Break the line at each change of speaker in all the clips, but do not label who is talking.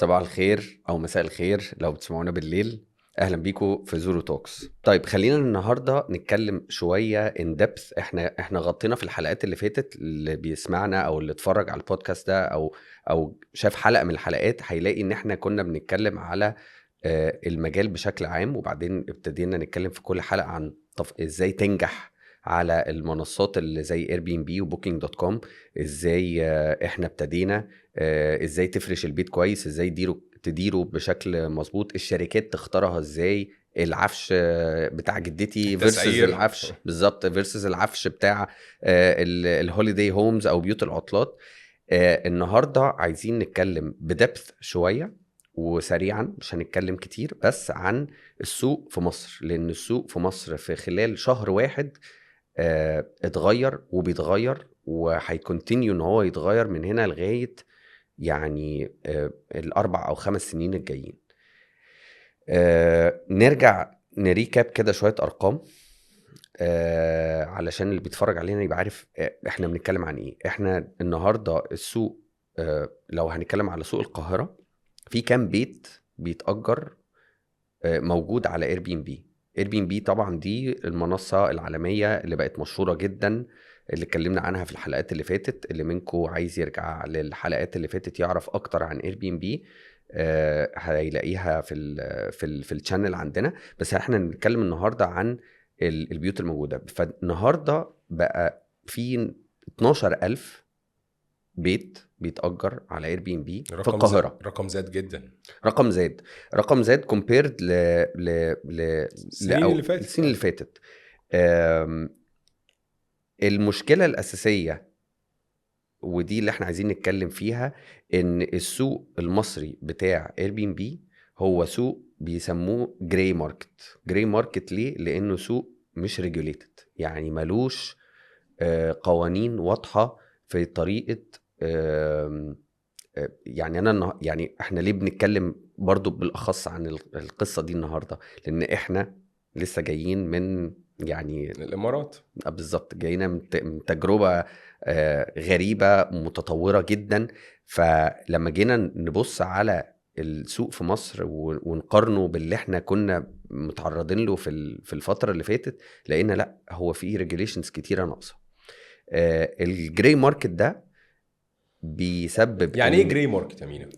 صباح الخير او مساء الخير لو بتسمعونا بالليل. اهلا بيكم في زورو توكس. طيب خلينا النهارده نتكلم شويه ان ديبث. احنا غطينا في الحلقات اللي فاتت، اللي بيسمعنا او اللي اتفرج على البودكاست ده او شاف حلقه من الحلقات هيلاقي ان احنا كنا بنتكلم على المجال بشكل عام، وبعدين ابتدينا نتكلم في كل حلقه عن ازاي تنجح على المنصات اللي زي اير بي ام بي وبوكينج دوت كوم. ازاي احنا ابتدينا، ازاي تفرش البيت كويس، ازاي تديره بشكل مظبوط، الشركات تختارها ازاي، العفش بتاع جدتي فيرسز
التسعير.
العفش بالظبط فيرسز العفش بتاع الهوليداي هومز او بيوت العطلات. النهارده عايزين نتكلم بدبث شويه وسريعا، مش هنتكلم كتير، بس عن السوق في مصر، لان السوق في مصر في خلال شهر واحد اتغير وبيتغير وهيكونتينيو ان هو يتغير من هنا لغايه يعني 4 أو 5 سنين الجايين. نرجع نريكاب كده شويه ارقام علشان اللي بيتفرج علينا يبقى عارف احنا بنتكلم عن ايه. احنا النهارده السوق، لو هنتكلم على سوق القاهره، في كام بيت بيتأجر موجود على اير بي ام بي. اير بي ام بي طبعا دي المنصه العالميه اللي بقت مشهوره جدا، اللي اتكلمنا عنها في الحلقات اللي فاتت. اللي منكم عايز يرجع للحلقات اللي فاتت يعرف اكتر عن اير بي ام بي هيلاقيها في الشانل عندنا. بس احنا بنتكلم النهارده عن البيوت الموجوده. فالنهارده بقى في 12,000 بيت بيتأجر على اير بي ام بي في القاهره.
رقم زاد جدا.
رقم زاد كومبيرد
السنين اللي فاتت.
السنين اللي فاتت. المشكله الاساسيه ودي اللي احنا عايزين نتكلم فيها، ان السوق المصري بتاع اير بي ام بي هو سوق بيسموه جراي ماركت. جراي ماركت ليه؟ لانه سوق مش ريجوليتد، يعني ملوش قوانين واضحه في طريقه. يعني يعني احنا ليه بنتكلم برضو بالاخص عن القصه دي النهارده؟ لان احنا لسه جايين من يعني
الامارات.
بالظبط، جايين من تجربه غريبه متطوره جدا. فلما جينا نبص على السوق في مصر ونقارنه باللي احنا كنا متعرضين له في الفتره اللي فاتت، لقينا لا، هو في ريجوليشنز كتيره ناقصه. الجراي ماركت ده بيسبب
يعني ايه جراي ماركت يا مينا؟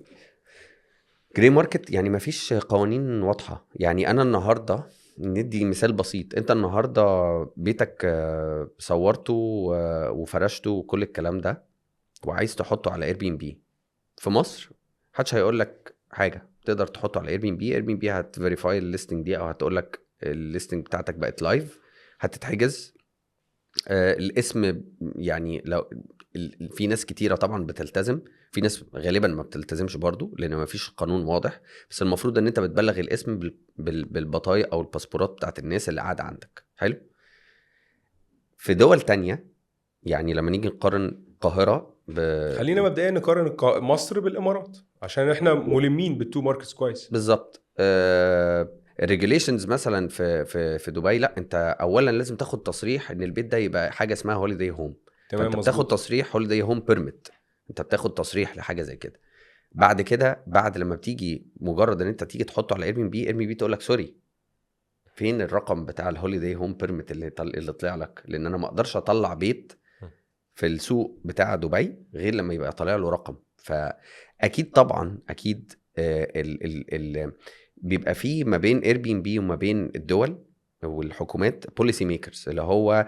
جراي ماركت يعني مفيش قوانين واضحة. يعني أنا النهاردة ندي مثال بسيط، أنت النهاردة بيتك صورته وفرشته وكل الكلام ده، وعايز تحطه على اير بي ام بي في مصر، محدش هيقول لك حاجة. تقدر تحطه على اير بي ام بي، اير بي ام بي هتفيريفاي الليستنج دي، او هتقول لك الليستنج بتاعتك بقت لايف، هتتحجز. الاسم يعني لو في ناس كتيرة طبعا بتلتزم، في ناس غالبا ما بتلتزمش برضو لان ما فيش قانون واضح. بس المفروض ان انت بتبلغ الاسم بالبطايق او الباسبورات بتاعت الناس اللي قاعدة عندك. حلو. في دول تانية، يعني لما نيجي نقارن القاهرة
خلينا مبدئيا نقارن مصر بالامارات عشان احنا ملمين بالتو ماركتس كويس.
بالظبط. الريجوليشنز مثلا في دبي، لا، انت اولا لازم تاخد تصريح ان البيت ده يبقى حاجه اسمها هوليداي هوم.
تمام،
فانت بتاخد
مظبوط.
تصريح هوليداي هوم بيرميت، انت بتاخد تصريح لحاجه زي كده. بعد كده، بعد لما بتيجي مجرد ان انت تيجي تحطه على اير بي بي، اير بي تقول لك سوري، فين الرقم بتاع الهوليداي هوم بيرميت اللي طلع لك؟ لان انا ما اقدرش اطلع بيت في السوق بتاع دبي غير لما يبقى طالع له رقم. فاكيد طبعا اكيد بيبقى فيه ما بين اير بي ام بي وما بين الدول والحكومات بوليسي ميكرز، اللي هو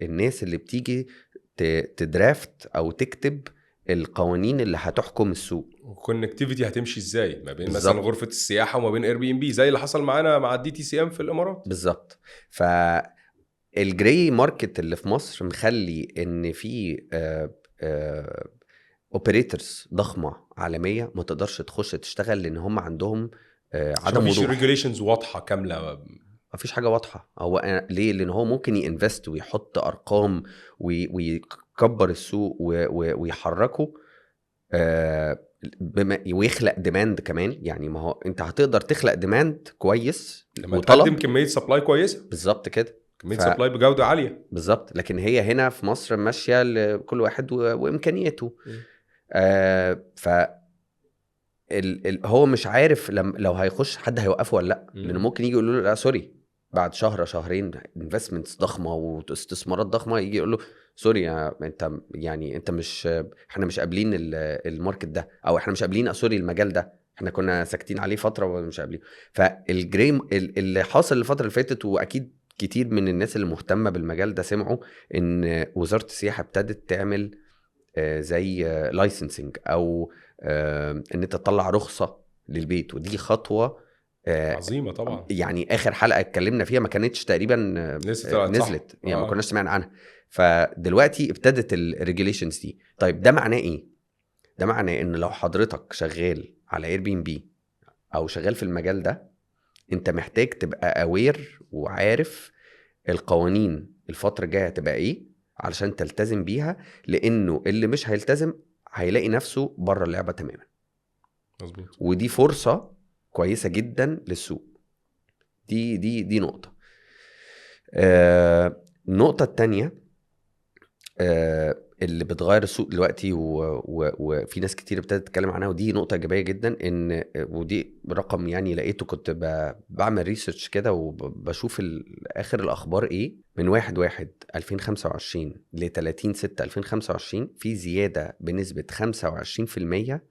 الناس اللي بتيجي تدرافت او تكتب القوانين اللي هتحكم السوق.
والكونكتيفيتي هتمشي ازاي ما بين مثلا
بالظبط
غرفه السياحه وما بين اير بي ام بي، زي اللي حصل معانا مع الدي تي سي ام في الامارات.
بالظبط. فالجراي ماركت اللي في مصر مخلي ان في اوبريتورز ضخمه عالميه ما تقدرش تخش تشتغل، لان هم عندهم
عشان ما
عدم
فيش
وضوح.
ريجوليشنز واضحه كامله.
ما فيش حاجه واضحه. هو ليه؟ لان هو ممكن ينفست ويحط ارقام ويكبر السوق ويحركه ويخلق ديماند كمان. يعني ما هو انت هتقدر تخلق ديماند كويس
لما تقدم
وطلب.
كميه سبلاي كويسه،
بالظبط كده.
كميه سبلاي بجوده عاليه.
بالظبط. لكن هي هنا في مصر ماشيه لكل واحد وامكانياته. هو مش عارف لو هيخش حد هيوقفه ولا لا،
مم.
لانه ممكن يجي يقول له لا سوري بعد شهر شهرين انفستمنتس ضخمه واستثمارات ضخمه، يجي يقول له سوري انت يعني انت مش، احنا مش قابلين الماركت ده، او احنا مش قابلين سوري المجال ده، احنا كنا ساكتين عليه فتره ومش قابلين. فالجريم اللي حاصل الفتره اللي فاتت، واكيد كتير من الناس اللي مهتمه بالمجال ده سمعوا ان وزاره السياحه ابتدت تعمل زي لايسنسنج، او ان انت تطلع رخصه للبيت، ودي خطوه
عظيمه طبعا.
يعني اخر حلقه اتكلمنا فيها ما كانتش تقريبا
لسه طلعت صح.
نزلت، يعني ما كناش سمعنا عنها. فدلوقتي ابتدت الريجوليشنز دي. طيب ده معناه ايه؟ ده معناه ان لو حضرتك شغال على اير بي ام بي او شغال في المجال ده، انت محتاج تبقى اوير وعارف القوانين الفتره الجايه هتبقى ايه علشان تلتزم بيها، لانه اللي مش هيلتزم هيلاقي نفسه بره اللعبه تماما.
مظبوط.
ودي فرصه كويسه جدا للسوق. دي نقطه. النقطه التانية اللي بتغير السوق دلوقتي وفي ناس كتير ابتدت تتكلم عنها، ودي نقطة إيجابية جدا، إن ودي رقم يعني لقيته، كنت بعمل ريسيرش كده وبشوف آخر الأخبار إيه. من 1/1/2025 ل 30/6/2025 في زيادة بنسبة 25%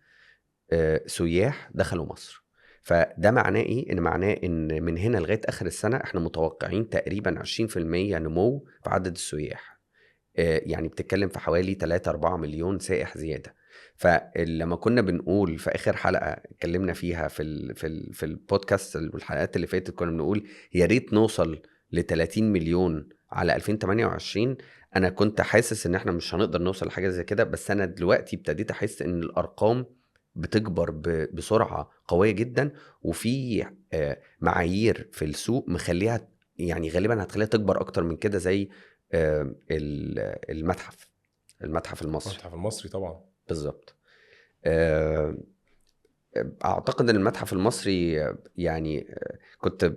سياح دخلوا مصر. فده معناه إيه؟ إن معناه إن من هنا لغاية آخر السنة إحنا متوقعين تقريبا 20% نمو في عدد السياح. يعني بتتكلم في حوالي 3-4 مليون سائح زيادة. فلما كنا بنقول في آخر حلقة اتكلمنا فيها في البودكاست والحلقات اللي فاتت، كنا بنقول يا ريت نوصل ل 30 مليون على 2028. أنا كنت حاسس إن احنا مش هنقدر نوصل لحاجة زي كده، بس أنا دلوقتي ابتديت أحس إن الأرقام بتكبر بسرعة قوية جدا، وفي معايير في السوق مخليها يعني غالبا هتخليها تكبر أكتر من كده، زي المتحف المصري.
المتحف المصري طبعا.
بالظبط. اعتقد ان المتحف المصري يعني كنت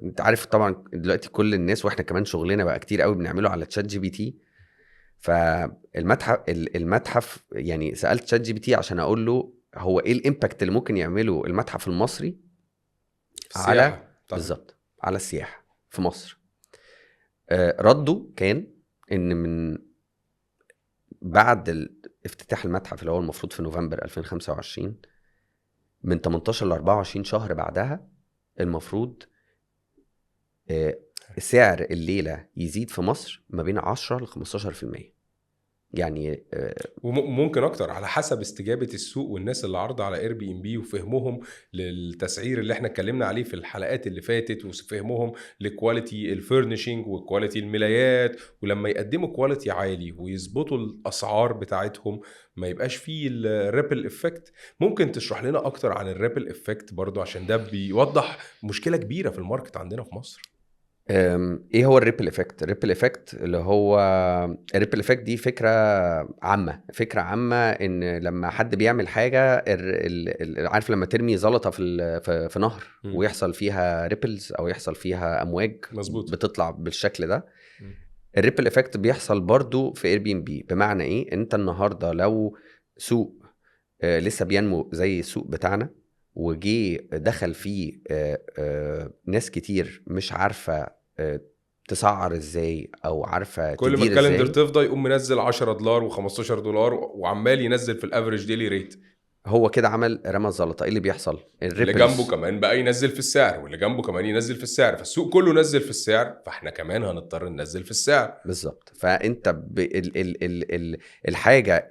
انت عارف طبعا دلوقتي كل الناس واحنا كمان شغلنا بقى كتير قوي بنعمله على تشات جي بي تي. المتحف يعني سألت تشات جي بي تي عشان اقول له هو ايه الامباكت اللي ممكن يعمله المتحف المصري على بالظبط على السياحة في مصر. رده كان ان من بعد افتتاح المتحف اللي هو المفروض في نوفمبر 2025، من 18 ل 24 شهر بعدها المفروض سعر الليلة يزيد في مصر ما بين 10 ل 15%. يعني
وممكن اكتر على حسب استجابه السوق والناس اللي عارضه على اير بي ام بي، وفهمهم للتسعير اللي احنا اتكلمنا عليه في الحلقات اللي فاتت، وفهمهم لكواليتي الفurniشنج وكواليتي الملايات. ولما يقدموا كواليتي عالي ويظبطوا الاسعار بتاعتهم، ما يبقاش فيه الريبل افكت. ممكن تشرح لنا اكتر عن الريبل افكت برضو، عشان ده بيوضح مشكله كبيره في الماركت عندنا في مصر.
ايه هو الريبل افكت؟ الريبل افكت اللي هو الريبل افكت دي فكره عامه ان لما حد بيعمل حاجه عارف لما ترمي زلطه في نهر ويحصل فيها ريبلز او يحصل فيها امواج
مظبوط
بتطلع بالشكل ده. الريبل افكت بيحصل برضو في اير بي ام بي. بمعنى ايه؟ انت النهارده لو سوق لسه بينمو زي السوق بتاعنا، وجي دخل فيه ناس كتير مش عارفه تسعر ازاي او عارفه
كل ما
تدير
الكالندر
ازاي.
تفضى يقوم منزل $10 و$15 وعمال ينزل في الافريج ديلي ريت.
هو كده عمل رمى الزلطه. ايه اللي بيحصل؟
اللي جنبه كمان بقى ينزل في السعر، واللي جنبه كمان ينزل في السعر، فالسوق كله نزل في السعر، فاحنا كمان هنضطر ننزل في السعر.
بالظبط. فانت الحاجه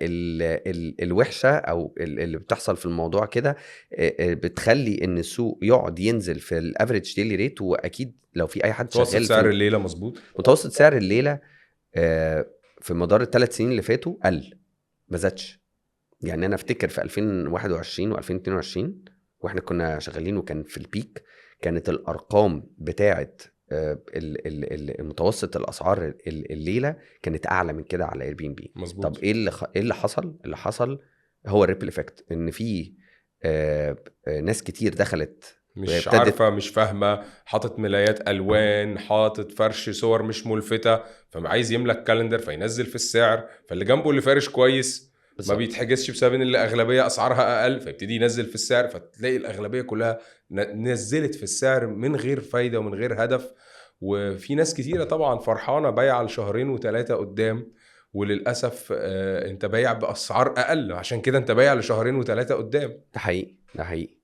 الوحشه او اللي بتحصل في الموضوع كده بتخلي ان السوق يقعد ينزل في الافريج ديلي ريت. واكيد لو في اي حد شغال
متوسط سعر الليله مظبوط،
متوسط سعر الليله في مدار ال3 سنين اللي فاتوا قل ما زادش. يعني انا افتكر في 2021 و2022 واحنا كنا شغالين وكان في البيك، كانت الارقام بتاعه المتوسط الاسعار الليله كانت اعلى من كده على اير بي ام بي. طب ايه اللي حصل؟ اللي حصل هو الريبل افكت، ان في ناس كتير دخلت
مش عارفه مش فاهمه، حاطط ملايات الوان، حاطط فرش صور مش ملفته، فعايز يملك كالندر فينزل في السعر، فاللي جنبه اللي فارش كويس ما بيتحجزش بسبب ان الاغلبيه اسعارها اقل فيبتدي ينزل في السعر، فتلاقي الاغلبيه كلها نزلت في السعر من غير فايده ومن غير هدف. وفي ناس كتيره طبعا فرحانه بايعه لشهرين وثلاثه قدام، وللاسف انت بايع باسعار اقل، عشان كده انت بايع لشهرين وثلاثه قدام.
ده حقيقي، ده حقيقي.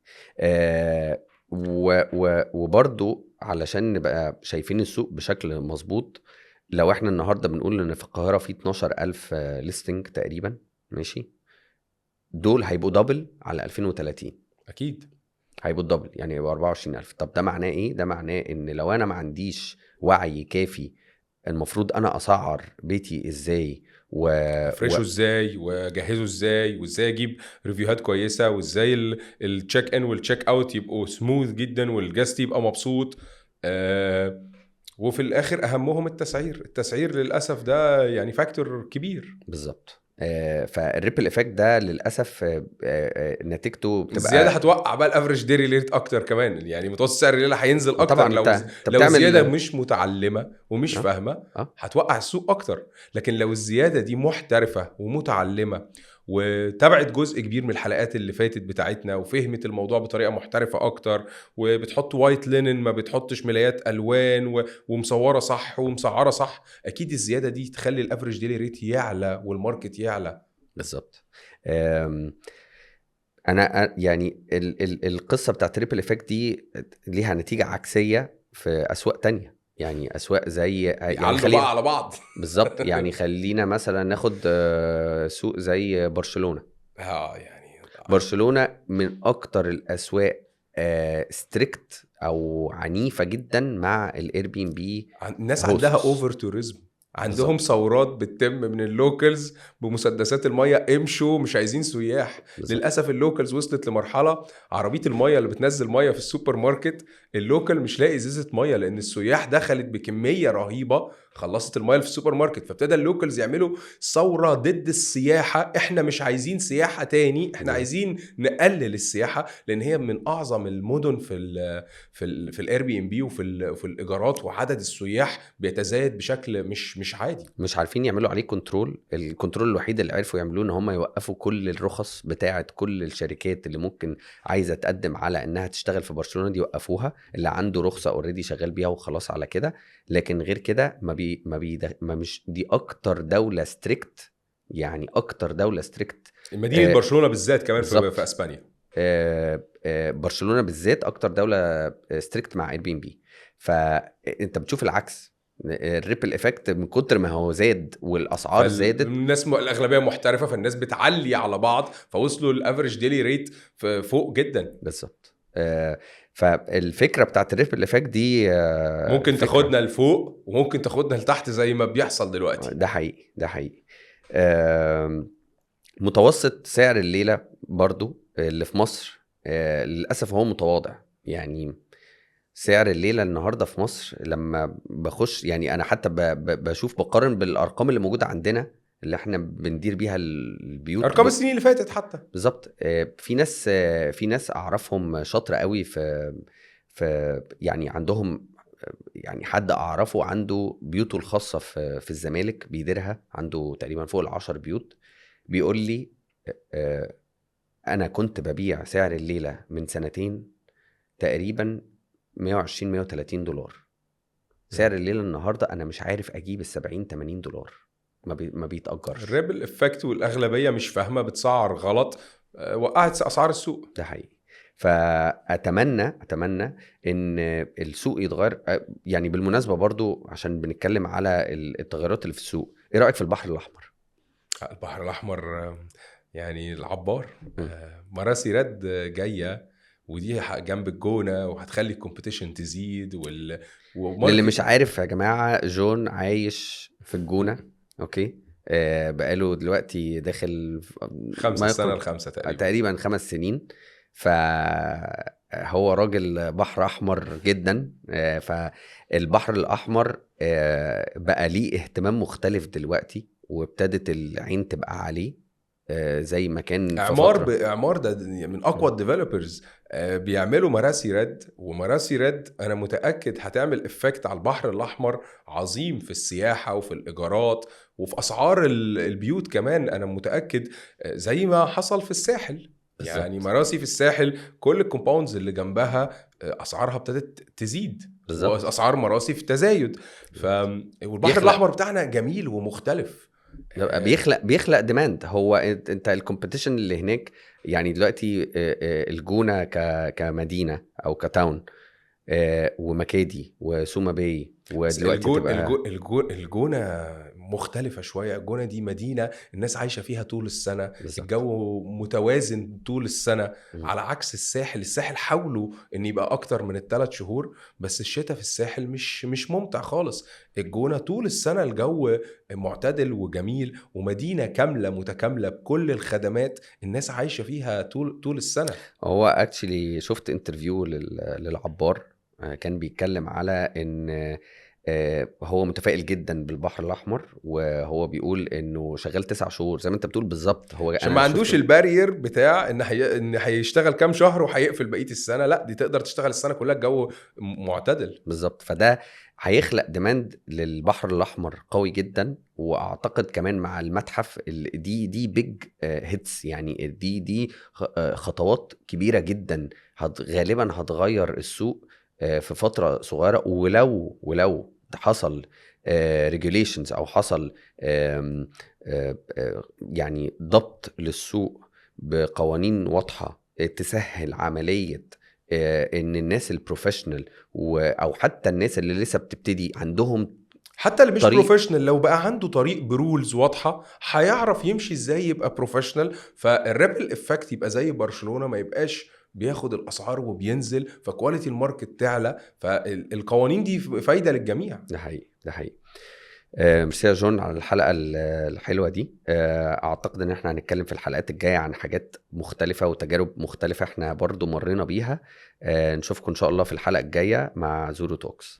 وبرضو علشان نبقى شايفين السوق بشكل مظبوط، لو احنا النهارده بنقول ان في القاهره في 12,000 ليستنج تقريبا، ماشي، دول هيبقوا دبل على 2030.
اكيد
هيبقوا دبل، يعني يبقوا 24,000. طب ده معناه ايه؟ ده معناه ان لو انا ما عنديش وعي كافي المفروض انا اسعر بيتي ازاي
افرشه ازاي واجهزه ازاي، وازاي اجيب ريفيوهات كويسه، وازاي التشيك ان والتشيك اوت يبقوا سموث جدا والجاست يبقى مبسوط. وفي الاخر اهمهم التسعير للاسف ده يعني فاكتور كبير.
بالظبط. فالريبل افكت ده للاسف نتيجته
الزياده
بتبقى
هتوقع بقى الافريج ديلي ريت اكتر كمان، يعني متوسط سعر الليله هينزل اكتر.
طبعا
لو
انت
لو
بتعمل
الزياده مش متعلمه ومش
اه
فاهمه
اه
هتوقع السوق اكتر. لكن لو الزياده دي محترفه ومتعلمه وتابعت جزء كبير من الحلقات اللي فاتت بتاعتنا وفهمت الموضوع بطريقه محترفه اكتر، وبتحط وايت لينن ما بتحطش ملايات الوان ومصوره صح ومسعره صح، اكيد الزياده دي تخلي الافريج ديلي ريت يعلى والماركت يعلى.
بالظبط. انا يعني القصه بتاعت تريبل افكت دي ليها نتيجه عكسيه في اسواق تانية. يعني اسواق زي يعني
بيعلوا بقى على بعض.
بالظبط. يعني خلينا مثلا ناخد سوق زي برشلونه.
يعني
برشلونه من اكتر الاسواق ستريكت او عنيفه جدا مع الاير بي ام بي.
الناس عندها اوفر توريزم، عندهم
بالظبط
ثورات بتتم من اللوكلز بمسدسات المية، امشوا مش عايزين سياح.
بالظبط
للأسف اللوكلز وصلت لمرحلة عربية المية اللي بتنزل مية في السوبر ماركت، اللوكل مش لاقي ازازة مية لأن السياح دخلت بكمية رهيبة خلصت المية اللي في السوبر ماركت. فابتدى اللوكلز يعملوا ثورة ضد السياحة، احنا مش عايزين سياحة تاني، احنا
بالظبط
عايزين نقلل السياحة، لأن هي من أعظم المدن في الاير بي ام بي وفي الايجارات، وعدد السياح بيتزايد بشكل مش عادي.
مش عارفين يعملوا عليه كنترول. الكنترول الوحيد اللي عرفوا يعملوه ان هم يوقفوا كل الرخص بتاعه كل الشركات اللي ممكن عايزه تقدم على انها تشتغل في برشلونه، دي يوقفوها. اللي عنده رخصه اوريدي شغال بيها وخلاص على كده. لكن غير كده ما مش دي اكتر دوله ستريكت، يعني اكتر دوله ستريكت.
مدينه برشلونه بالذات كمان في
بالظبط.
اسبانيا.
برشلونه بالذات اكتر دوله ستريكت مع اير بي ام بي. فانت بتشوف العكس، الريبل افكت من كتر ما هو زاد والاسعار زادت.
الناس الاغلبيه محترفه، فالناس بتعلي على بعض فوصلوا الافريج ديلي ريت فوق جدا.
بالظبط. فالفكره بتاعت الريبل افكت دي
ممكن تاخدنا لفوق وممكن تاخدنا لتحت زي ما بيحصل دلوقتي.
ده حقيقي، ده حقيقي. متوسط سعر الليله برضو اللي في مصر للاسف هو متواضع. يعني سعر الليله النهارده في مصر لما بخش، يعني انا حتى بشوف بقارن بالارقام اللي موجوده عندنا اللي احنا بندير بيها البيوت،
ارقام السنين اللي فاتت حتى.
بالظبط. في ناس اعرفهم شاطره قوي في يعني عندهم، يعني حد اعرفه عنده بيوته الخاصه في الزمالك بيديرها، عنده تقريبا فوق ال10 بيوت. بيقول لي انا كنت ببيع سعر الليله من سنتين تقريبا 120 130 دولار. سعر الليله النهارده انا مش عارف اجيب ال70 80 دولار، ما بيتاجرش.
الريبل افكت والاغلبيه مش فاهمه بتسعر غلط، وقعت اسعار السوق.
ده حقيقي. فاتمنى ان السوق يتغير. يعني بالمناسبه برضو عشان بنتكلم على التغيرات اللي في السوق، ايه رايك في البحر الاحمر؟
البحر الاحمر يعني العبار، مراسي رد جايه، ودي جنب الجونه وهتخلي الكومبيتيشن تزيد
للي مش عارف يا جماعه، جون عايش في الجونه. اوكي. بقاله دلوقتي داخل
5 سنة ل5
تقريبا 5 سنين. فهو راجل بحر احمر جدا. فالبحر الاحمر بقى ليه اهتمام مختلف دلوقتي، وابتدت العين تبقى عليه. زي ما كان في
اعمار
فتره.
باعمار ده من اقوى الديفلوبرز. بيعملوا مراسي ريد، ومراسي ريد انا متاكد هتعمل افكت على البحر الاحمر عظيم في السياحه وفي الايجارات وفي اسعار البيوت كمان، انا متاكد. زي ما حصل في الساحل، يعني
بالظبط
مراسي في الساحل كل الكومباوندز اللي جنبها اسعارها ابتدت تزيد،
بالظبط
واسعار مراسي في تزايد. والبحر
بيخلق
الاحمر بتاعنا جميل ومختلف.
بيخلق ديماند. هو انت الكومبيتيشن اللي هناك يعني دلوقتي الجونة كمدينة او كتاون، ومكادي وسوما باي،
بس
ودلوقتي تبقى
الجونة مختلفة شوية. الجونة دي مدينة الناس عايشة فيها طول السنة،
بالظبط.
الجو متوازن طول السنة،
مم.
على عكس الساحل حاولوا ان يبقى اكتر من ال3 شهور، بس الشتاء في الساحل مش ممتع خالص. الجونة طول السنة الجو معتدل وجميل، ومدينة كاملة متكاملة بكل الخدمات، الناس عايشة فيها طول السنة.
هو اكشلي شفت انترفيو للعبار، كان بيتكلم على ان هو متفائل جدا بالبحر الاحمر، وهو بيقول انه شغال 9 شهور زي ما انت بتقول بالظبط. هو
عشان ما
انا
عندوش
شفته
البارير بتاع ان هيشتغل كام شهر وهيقفل بقيه السنه، لا دي تقدر تشتغل السنه كلها، الجو معتدل.
بالظبط. فده هيخلق ديماند للبحر الاحمر قوي جدا. واعتقد كمان مع المتحف دي بيج هيتس، يعني دي خطوات كبيره جدا غالبا هتغير السوق في فتره صغيره. ولو حصل ريجوليشنز او حصل يعني ضبط للسوق بقوانين واضحه تسهل عمليه ان الناس البروفيشنال او حتى الناس اللي لسه بتبتدي عندهم
حتى اللي مش
طريق.
بروفيشنال لو بقى عنده طريق برولز واضحه هيعرف يمشي ازاي يبقى بروفيشنال، فالريبل افكت يبقى زي برشلونه، ما يبقاش بياخد الاسعار وبينزل، فكواليتي الماركت تعلى، فالقوانين دي فايده للجميع.
ده حقيقي ده حقيقي. ميرسي يا جون على الحلقة الحلوة دي. اعتقد ان احنا هنتكلم في الحلقات الجاية عن حاجات مختلفة وتجارب مختلفة احنا برضو مرينا بيها. نشوفكم ان شاء الله في الحلقة الجاية مع زورو توكس.